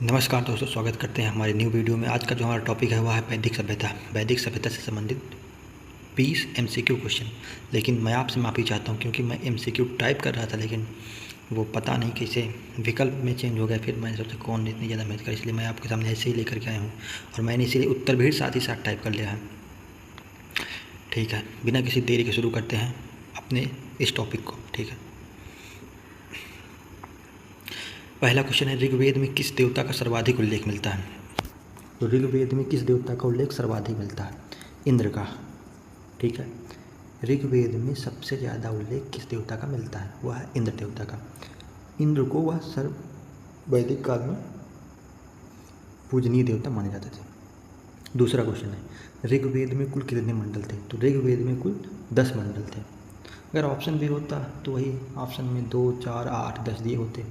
नमस्कार दोस्तों, स्वागत करते हैं हमारे न्यू वीडियो में। आज का जो हमारा टॉपिक है वह है वैदिक सभ्यता। वैदिक सभ्यता से संबंधित 20 MCQ क्वेश्चन। लेकिन मैं आपसे माफ़ी चाहता हूं क्योंकि मैं MCQ टाइप कर रहा था, लेकिन वो पता नहीं कैसे विकल्प में चेंज हो गया। फिर मैंने सोचा कौन इतनी ज़्यादा मेहनत कर, इसलिए मैं आपके सामने ऐसे ही लेकर के आया हूँ। और मैंने इसीलिए उत्तर भी साथ ही साथ टाइप कर लिया है। ठीक है, बिना किसी देरी के शुरू करते हैं अपने इस टॉपिक को। ठीक है, पहला क्वेश्चन है, ऋग्वेद में किस देवता का सर्वाधिक उल्लेख मिलता है? तो ऋग्वेद में किस देवता का उल्लेख सर्वाधिक मिलता है? इंद्र का। ठीक है, ऋग्वेद में सबसे ज़्यादा उल्लेख किस देवता का मिलता है? वह है इंद्र देवता का। इंद्र को वह वैदिक काल में पूजनीय देवता माने जाते थे। दूसरा क्वेश्चन है, ऋग्वेद में कुल कितने मंडल थे? तो ऋग्वेद में कुल 10 मंडल थे। अगर ऑप्शन भी होता तो वही ऑप्शन में 2, 4, 8, 10 दिए होते।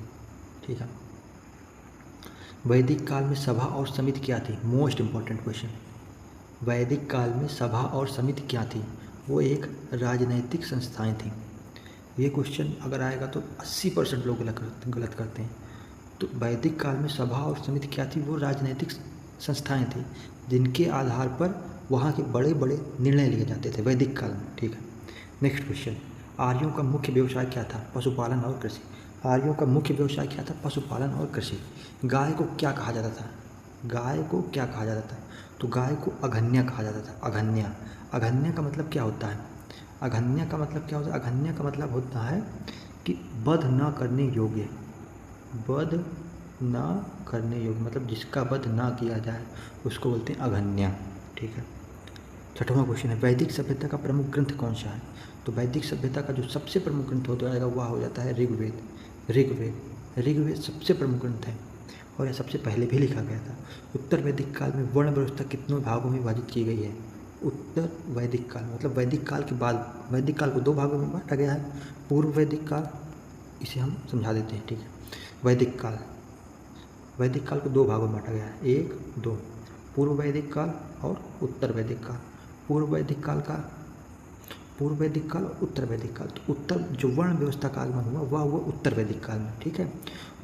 ठीक है, वैदिक काल में सभा और समिति क्या थी? Most important question. वैदिक काल में सभा और समिति क्या थी? वो एक राजनैतिक संस्थाएं थीं। ये क्वेश्चन अगर आएगा तो 80% लोग गलत करते हैं। तो वैदिक काल में सभा और समिति क्या थी? वो राजनैतिक संस्थाएं थी जिनके आधार पर वहाँ के बड़े बड़े निर्णय लिए जाते थे वैदिक काल में। ठीक है, नेक्स्ट क्वेश्चन, आर्यों का मुख्य व्यवसाय क्या था? पशुपालन और कृषि। आर्यों का मुख्य व्यवसाय क्या था? पशुपालन और कृषि। गाय को क्या कहा जाता था? गाय को क्या कहा जाता था? तो गाय को अघन्या कहा जाता था। अघन्या। अघन्या का मतलब क्या होता है? अघन्या का मतलब क्या होता है? अघन्या का मतलब होता है कि वध न करने योग्य। वध न करने योग्य मतलब जिसका वध ना किया जाए उसको बोलते हैं अघन्या। ठीक है, छठवां क्वेश्चन है, वैदिक सभ्यता का प्रमुख ग्रंथ कौन सा है? तो वैदिक सभ्यता का जो सबसे प्रमुख ग्रंथ हो जाएगा वह हो जाता है ऋग्वेद। ऋग्वेद सबसे प्रमुख ग्रंथ है और यह सबसे पहले भी लिखा गया था। उत्तर वैदिक काल में वर्ण व्यवस्था कितने भागों में विभाजित की गई है? उत्तर वैदिक काल मतलब वैदिक काल के बाद वैदिक काल को 2 भागों में बांटा गया है। पूर्व वैदिक काल, इसे हम समझा देते हैं। ठीक है, वैदिक काल को 2 भागों में बांटा गया है, 1, 2। पूर्व वैदिक काल और उत्तर वैदिक काल। पूर्व वैदिक काल और उत्तर वैदिक काल। तो उत्तर जो वर्ण व्यवस्था का आगमन हुआ वह हुआ उत्तर वैदिक काल में। ठीक है,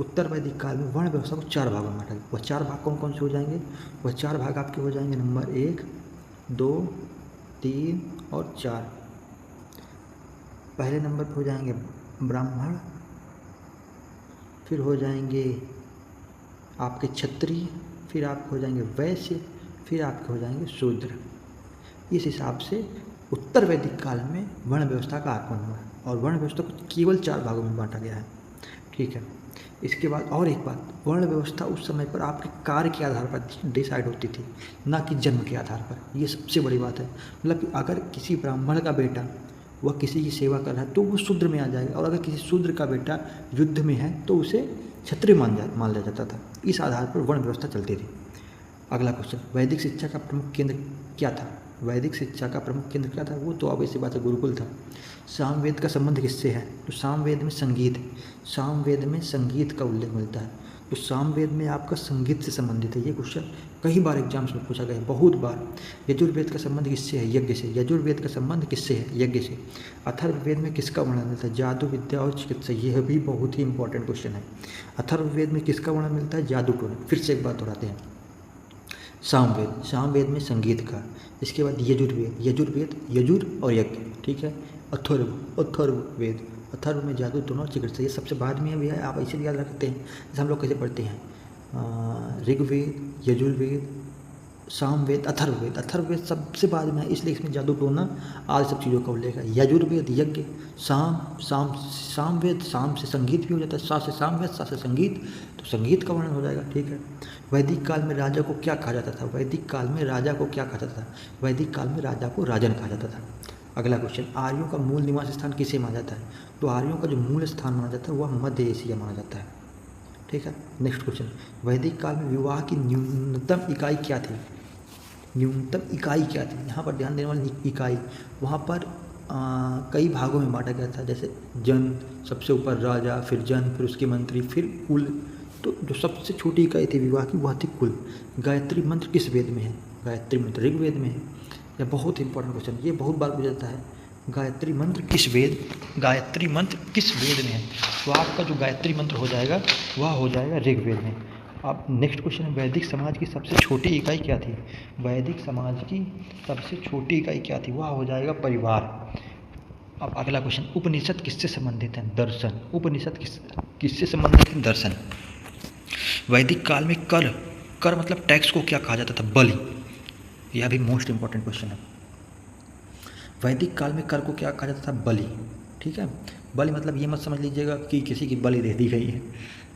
उत्तर वैदिक काल में वर्ण व्यवस्था को 4 भागों में बांटा गया। वह 4 भाग कौन कौन से हो जाएंगे? वह 4 भाग आपके हो जाएंगे, नंबर 1, 2, 3 और 4। पहले नंबर पर हो जाएंगे ब्राह्मण, फिर हो जाएंगे आपके क्षत्रिय, फिर आपके हो जाएंगे वैश्य, फिर आपके हो जाएंगे शूद्र। इस हिसाब से उत्तर वैदिक काल में वर्ण व्यवस्था का आगमन हुआ है और वर्ण व्यवस्था को केवल 4 भागों में बांटा गया है। ठीक है, इसके बाद और एक बात, वर्ण व्यवस्था उस समय पर आपके कार्य के आधार पर डिसाइड होती थी, ना कि जन्म के आधार पर। ये सबसे बड़ी बात है। मतलब कि अगर किसी ब्राह्मण का बेटा वह किसी की सेवा कर रहा है तो वो शूद्र में आ जाएगा, और अगर किसी शूद्र का बेटा युद्ध में है तो उसे क्षत्रिय मान लिया जाता था। इस आधार पर वर्ण व्यवस्था चलती थी। अगला क्वेश्चन, वैदिक शिक्षा का प्रमुख केंद्र क्या था? वैदिक शिक्षा का प्रमुख केंद्र क्या था? वो तो ऑब्वियस सी बात है, गुरुकुल था। सामवेद का संबंध किससे है? तो सामवेद में संगीत है। सामवेद में संगीत का उल्लेख मिलता है। तो सामवेद में आपका संगीत से संबंधित है। ये क्वेश्चन कई बार एग्जाम्स में पूछा गया है, बहुत बार। यजुर्वेद का संबंध किससे है? यज्ञ से। यजुर्वेद का संबंध किससे है? यज्ञ से। अथर्ववेद में किसका वर्णन मिलता है? जादू, विद्या और चिकित्सा। यह भी बहुत ही इंपॉर्टेंट क्वेश्चन है। अथर्ववेद में किसका वर्णन मिलता है? जादू टोना। फिर से एक बात दोहराते हैं, सामवेद में संगीत का। इसके बाद यजुर्वेद यजुर और यज्ञ। ठीक है, अथर्ववेद, अथर्व में जादू, दोनों चिकित्सा। ये सबसे बाद में भी है, आप इसीलिए याद रखते हैं। जैसे हम लोग कैसे पढ़ते हैं, ऋग्वेद, यजुर्वेद, सामवेद, अथर्ववेद। अथर्ववेद सबसे बाद में है, इसलिए इसमें जादू टोना आदि सब चीज़ों का उल्लेख है। यजुर्वेद यज्ञ, सामवेद, साम से संगीत भी हो जाता है, सा से सामवेद, सा से संगीत, तो संगीत का वर्णन हो जाएगा। ठीक है, वैदिक काल में राजा को क्या कहा जाता था? वैदिक काल में राजा को क्या कहा जाता था? वैदिक काल में राजा को राजन कहा जाता था। अगला क्वेश्चन, आर्यों का मूल निवास स्थान किसे माना जाता है? तो आर्यों का जो मूल स्थान माना जाता है वह मध्य एशिया माना जाता है। ठीक है, नेक्स्ट क्वेश्चन, वैदिक काल में विवाह की न्यूनतम इकाई क्या थी? न्यूनतम इकाई क्या थी? यहाँ पर ध्यान देने वाली इकाई, वहाँ पर कई भागों में बांटा गया था। जैसे जन, सबसे ऊपर राजा, फिर जन, फिर उसके मंत्री, फिर कुल। तो जो सबसे छोटी इकाई थी विवाह की वह थी कुल। गायत्री मंत्र किस वेद में है? गायत्री मंत्र ऋग्वेद में है। यह बहुत इंपॉर्टेंट क्वेश्चन, ये बहुत बार पूछा जाता है। गायत्री मंत्र किस वेद में है? तो आपका जो गायत्री मंत्र हो जाएगा वह हो जाएगा ऋग्वेद में। अब नेक्स्ट क्वेश्चन है, वैदिक समाज की सबसे छोटी इकाई क्या थी? वैदिक समाज की सबसे छोटी इकाई क्या थी? वह हो जाएगा परिवार। अब अगला क्वेश्चन, उपनिषद किससे संबंधित हैं? दर्शन। उपनिषद किससे संबंधित हैं? दर्शन। वैदिक काल में कर मतलब टैक्स को क्या कहा जाता था? बलि। यह भी मोस्ट इंपॉर्टेंट क्वेश्चन है। वैदिक काल में कर को क्या कहा जाता था? बलि। ठीक है, बलि मतलब ये मत समझ लीजिएगा कि किसी की बलि दे दी गई है।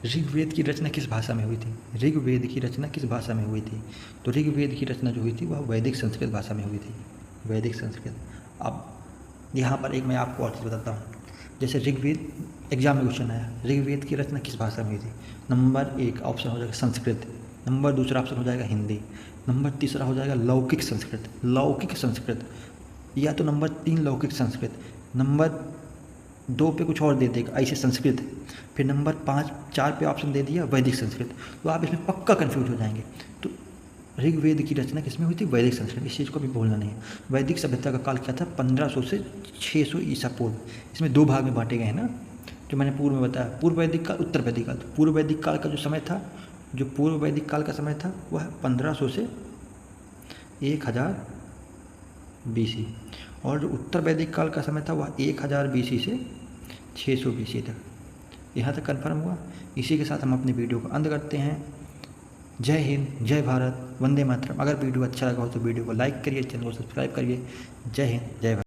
ऋग्वेद की रचना किस भाषा में हुई थी? ऋग्वेद की रचना किस भाषा में हुई थी? तो ऋग्वेद की रचना जो हुई थी वह वैदिक संस्कृत भाषा में हुई थी, वैदिक संस्कृत। अब यहाँ पर एक मैं आपको और चीज़ बताता हूँ, जैसे ऋग्वेद एग्जाम में क्वेश्चन आया, ऋग्वेद की रचना किस भाषा में हुई थी? नंबर 1 ऑप्शन हो जाएगा संस्कृत, नंबर दूसरा ऑप्शन हो जाएगा हिंदी, नंबर तीसरा हो जाएगा लौकिक संस्कृत, लौकिक संस्कृत, या तो नंबर 3 लौकिक संस्कृत, नंबर 2 पे कुछ और दे देगा ऐसे संस्कृत, फिर नंबर 4 पे ऑप्शन दे दिया वैदिक संस्कृत। तो आप इसमें पक्का कन्फ्यूज हो जाएंगे। तो ऋग्वेद की रचना किसमें हुई थी? वैदिक संस्कृत। इस चीज़ को भी भूलना नहीं है। वैदिक सभ्यता का काल क्या था? 1500 से 600 ईसा पूर्व। इसमें 2 भाग में बांटे गए हैं ना, जो मैंने पूर्व में बताया, पूर्व वैदिक काल, उत्तर वैदिक काल। पूर्व वैदिक काल का जो समय था, जो पूर्व वैदिक काल का समय था वह 1500 से 1000 BC, और जो उत्तर वैदिक काल का समय था वह 1000 BC से 600 BC तक। यहाँ तक कन्फर्म हुआ। इसी के साथ हम अपने वीडियो को अंत करते हैं। जय हिंद, जय भारत, वंदे मातरम। अगर वीडियो अच्छा लगा हो तो वीडियो को लाइक करिए, चैनल को सब्सक्राइब करिए। जय हिंद, जय भारत।